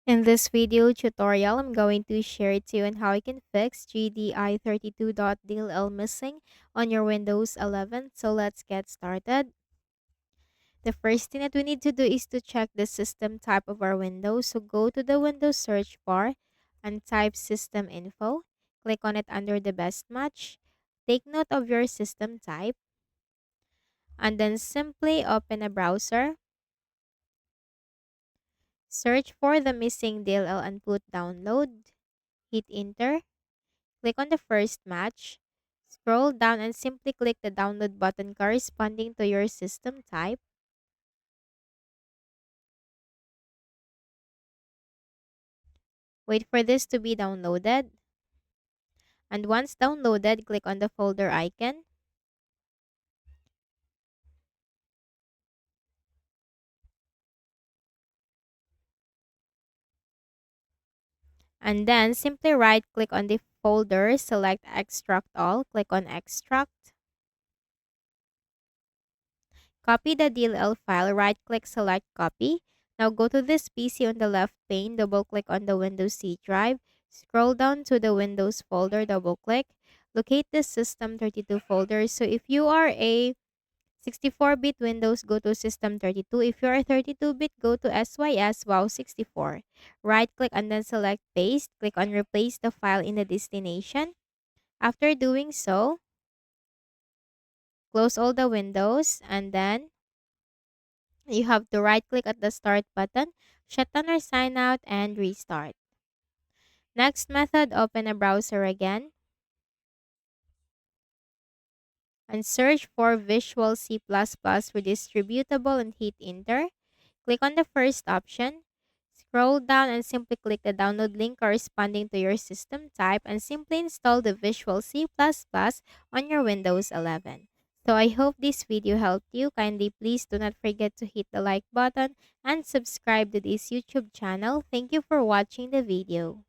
In this video tutorial, I'm going to share to you on how you can fix Gdi32.dll missing on your Windows 11. So let's get started. The first thing that we need to do is to check the system type of our Windows. So go to the Windows search bar and type system info. Click on it under the best match. Take note of your system type and then simply open a browser. Search for the missing DLL and put download. Hit enter. Click on the first match. Scroll down and simply click the download button corresponding to your system type. Wait for this to be downloaded. And once downloaded, click on the folder icon. And then simply right click on the folder, select extract all, click on extract. Copy the DLL file, right click, select copy. Now go to this PC on the left pane, double click on the Windows C drive. Scroll down to the Windows folder, double click. Locate the System32 folder. So if you are a 64-bit Windows, go to System32. If you are 32-bit, go to SYS Wow 64. Right click and then select paste. Click on replace the file in the destination. After doing so, close all the windows and then you have to right click at the start button, shut down or sign out, and restart. Next method, open a browser again and search for Visual C++ Redistributable and hit enter. Click on the first option. Scroll down and simply click the download link corresponding to your system type and simply install the Visual C++ on your Windows 11. So I hope this video helped you. Kindly please do not forget to hit the like button and subscribe to this YouTube channel. Thank you for watching the video.